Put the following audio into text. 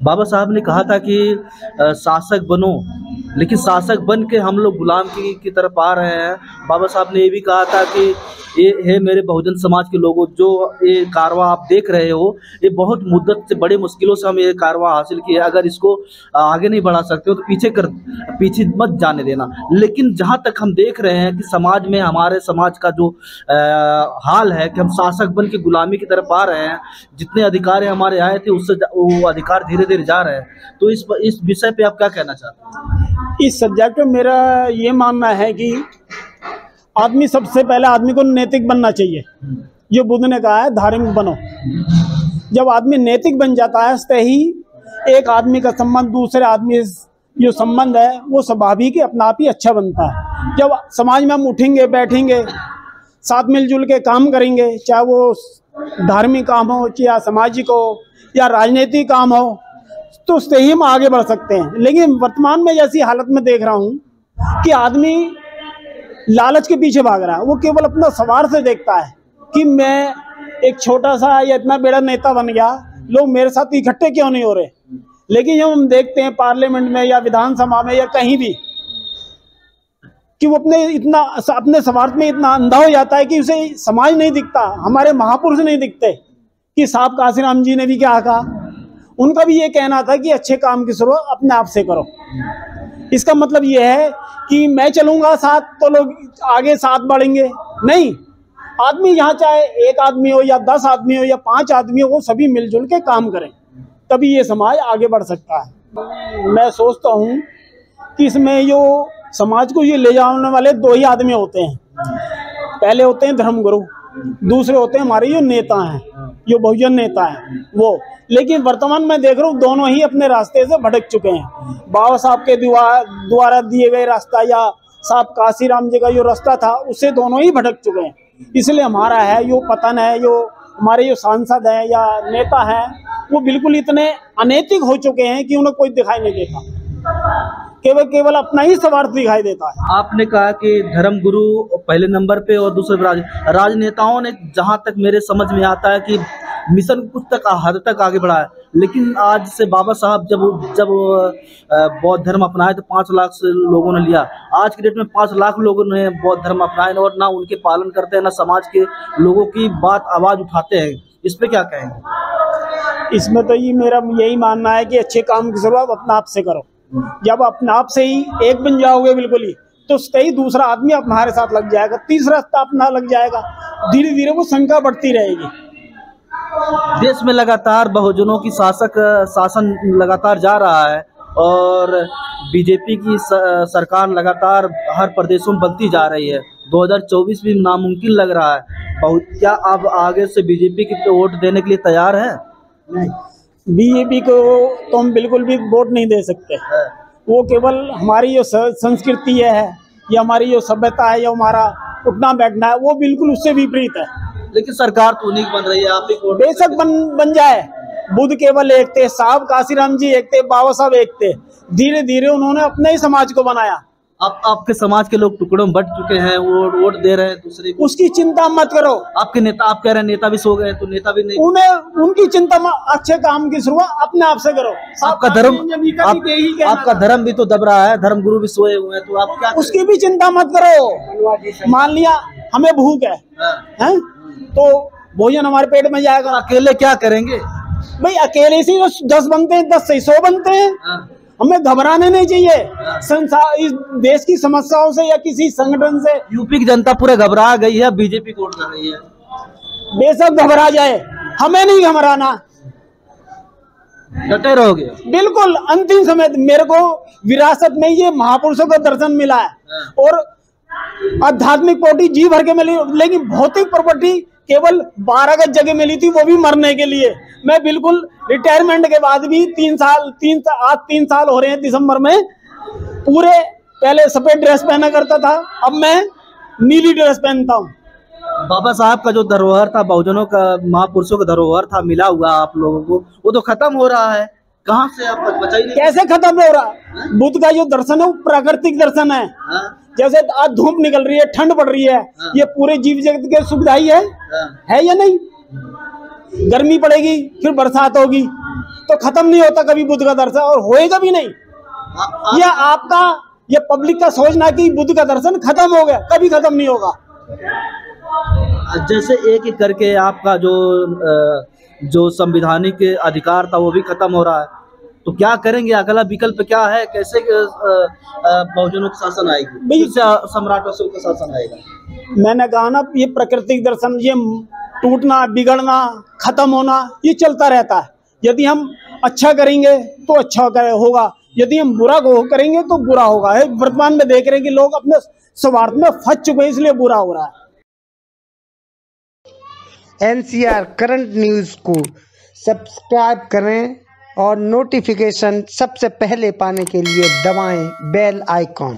बाबा साहब ने कहा था कि शासक बनो, लेकिन शासक बन के हम लोग गुलाम की तरफ आ रहे हैं। बाबा साहब ने ये भी कहा था कि ये है मेरे बहुजन समाज के लोगों, जो ये कारवां आप देख रहे हो, ये बहुत मुद्दत से बड़ी मुश्किलों से हम ये कारवां हासिल किए। अगर इसको आगे नहीं बढ़ा सकते हो तो पीछे मत जाने देना। लेकिन जहाँ तक हम देख रहे हैं कि समाज में, हमारे समाज का जो हाल है कि हम शासक बन के गुलामी की तरफ आ रहे हैं। जितने अधिकार हमारे आए थे उससे वो अधिकार धीरे धीरे जा रहे हैं। तो इस विषय पे आप क्या कहना चाहते हैं? इस सब्जेक्ट में मेरा ये मानना है कि आदमी, सबसे पहले आदमी को नैतिक बनना चाहिए। जो बुद्ध ने कहा है धार्मिक बनो। जब आदमी नैतिक बन जाता है तो ही एक आदमी का संबंध दूसरे आदमी जो संबंध है वो स्वाभाविक अपना आप ही अच्छा बनता है। जब समाज में हम उठेंगे बैठेंगे, साथ मिलजुल के काम करेंगे, चाहे वो धार्मिक काम हो, या सामाजिक हो, या राजनीतिक काम हो, तो उससे ही हम आगे बढ़ सकते हैं। लेकिन वर्तमान में जैसी हालत में देख रहा हूँ कि आदमी लालच के पीछे भाग रहा है। वो केवल अपना स्वार्थ से देखता है कि मैं एक छोटा सा या इतना बड़ा नेता बन गया, लोग मेरे साथ इकट्ठे क्यों नहीं हो रहे। लेकिन जब हम देखते हैं पार्लियामेंट में या विधानसभा में या कहीं भी कि वो अपने स्वार्थ में इतना अंधा हो जाता है कि उसे समाज नहीं दिखता, हमारे महापुरुष नहीं दिखते। कि साहब काशीराम जी ने भी क्या कहा, उनका भी ये कहना था कि अच्छे काम की शुरुआत अपने आप से करो। इसका मतलब ये है कि मैं चलूंगा साथ तो लोग आगे साथ बढ़ेंगे, नहीं। आदमी यहाँ चाहे एक आदमी हो या 10 आदमी हो या 5 आदमी हो, वो सभी मिलजुल के काम करें, तभी ये समाज आगे बढ़ सकता है। मैं सोचता हूँ कि इसमें जो समाज को ये ले जाने वाले 2 ही आदमी होते हैं। पहले होते हैं धर्मगुरु, दूसरे होते हैं हमारे जो नेता हैं, जो बहुजन नेता हैं वो। लेकिन वर्तमान में देख रहा हूँ दोनों ही अपने रास्ते से भटक चुके हैं। बाबा साहब के द्वारा दिए गए रास्ता या साहब काशीराम जी का जो रास्ता था, उससे दोनों ही भटक चुके हैं। इसलिए हमारा है जो पतन है, जो हमारे जो सांसद हैं या नेता हैं, वो बिल्कुल इतने अनैतिक हो चुके हैं कि उन्हें कोई दिखाई नहीं देता, केवल अपना ही स्वार्थ दिखाई देता है। आपने कहा कि धर्म गुरु पहले नंबर पे और दूसरे राजनेताओं ने, जहां तक मेरे समझ में आता है कि मिशन कुछ हद तक आगे बढ़ा है। लेकिन आज से बाबा साहब जब बौद्ध धर्म अपनाए तो 5 लाख से लोगों ने लिया। आज की डेट में 5 लाख लोगों ने बौद्ध धर्म अपनाए और ना उनके पालन करते हैं, ना समाज के लोगों की बात आवाज उठाते हैं। इस पे क्या कहेंगे? इसमें तो मेरा यही मानना है कि अच्छे काम की शुरुआत अपने आप से करो। जब अपने आप से ही एक बन जाओगे बिल्कुल ही, तो ही दूसरा आदमी तुम्हारे साथ लग जाएगा, तीसरा अपना लग जाएगा, धीरे धीरे वो संख्या बढ़ती रहेगी। देश में लगातार बहुजनों की शासन लगातार जा रहा है और बीजेपी की सरकार लगातार हर प्रदेशों में बनती जा रही है। 2024 भी नामुमकिन लग रहा है। क्या आप आगे से बीजेपी की वोट देने के लिए तैयार हैं? नहीं, बीजेपी को तो हम बिल्कुल भी वोट नहीं दे सकते। वो केवल हमारी जो संस्कृति है या हमारी जो सभ्यता है या हमारा उठना बैठना है, वो बिल्कुल उससे विपरीत है। लेकिन सरकार तो उन्हीं बन रही है, आप ही को बेशक बन जाए। बुद्ध केवल एक थे, साहब काशीराम जी एक थे, बाबा साहब एक थे। धीरे धीरे उन्होंने अपने ही समाज को बनाया। आपके समाज के लोग टुकड़ों में बट चुके हैं, वो वोट दे रहे हैं दूसरे को। उसकी चिंता मत करो। आपके नेता, आप कह रहे हैं नेता भी सो गए, तो नेता भी नहीं, उनकी चिंता अच्छे काम की शुरुआत अपने आप से करो। आपका धर्म भी तो दब रहा है, धर्म गुरु भी सोए हुए हैं, तो आप क्या? उसकी भी चिंता मत करो। मान लिया हमें भूख है तो भोजन हमारे पेट में जाएगा। अकेले क्या करेंगे भाई? अकेले से 10 बनते हैं, 10 से 100 बनते हैं। हमें घबराने नहीं चाहिए संसार इस देश की समस्याओं से या किसी संगठन से। यूपी की जनता पूरे घबरा गई है, बीजेपी को वोट कर रही है। बेशक घबरा जाए, हमें नहीं घबराना, डटे रहोगे। बिल्कुल अंतिम समय मेरे को विरासत में ये महापुरुषों का दर्शन मिला है और आध्यात्मिक प्रॉपर्टी जी भर के मिली, लेकिन भौतिक प्रॉपर्टी केवल 12 गज जगह मिली थी, वो भी मरने के लिए। मैं बिल्कुल रिटायरमेंट के बाद भी 3 साल हो रहे हैं दिसंबर में, पूरे पहले सफेद ड्रेस पहना करता था, अब मैं नीली ड्रेस पहनता हूँ। बाबा साहब का जो धरोहर था, बहुजनों का, महापुरुषों का धरोहर था, मिला हुआ आप लोगों को, वो तो खत्म हो रहा है। कहाँ से आप बचाइए? कैसे खत्म हो रहा? बुद्ध का जो दर्शन है वो प्राकृतिक दर्शन है। जैसे आज धूप निकल रही है, ठंड पड़ रही है, ये पूरे जीव जगत के सुविधा ही है या नहीं? गर्मी पड़ेगी, फिर बरसात होगी, तो खत्म नहीं होता कभी बुद्ध का दर्शन, और होएगा भी नहीं। ये आपका, ये पब्लिक का सोचना कि बुद्ध का दर्शन खत्म हो गया, कभी खत्म नहीं होगा। जैसे एक एक करके आपका जो संविधानिक अधिकार था वो भी खत्म हो रहा है, तो क्या करेंगे? अगला विकल्प क्या है? कैसे बहुजनों का शासन आएगी, कैसे सम्राटों से का शासन आएगा? मैंने कहा ना, ये प्राकृतिक दर्शन, ये टूटना, बिगड़ना, खत्म होना, ये चलता रहता है। यदि हम अच्छा करेंगे तो अच्छा होगा, यदि हम बुरा करेंगे तो बुरा होगा। वर्तमान में देख रहे हैं कि लोग अपने स्वार्थ में फंस चुके हैं, इसलिए बुरा हो रहा है। NCR करंट न्यूज़ को सब्सक्राइब करें और नोटिफिकेशन सबसे पहले पाने के लिए दबाएं बेल आइकॉन।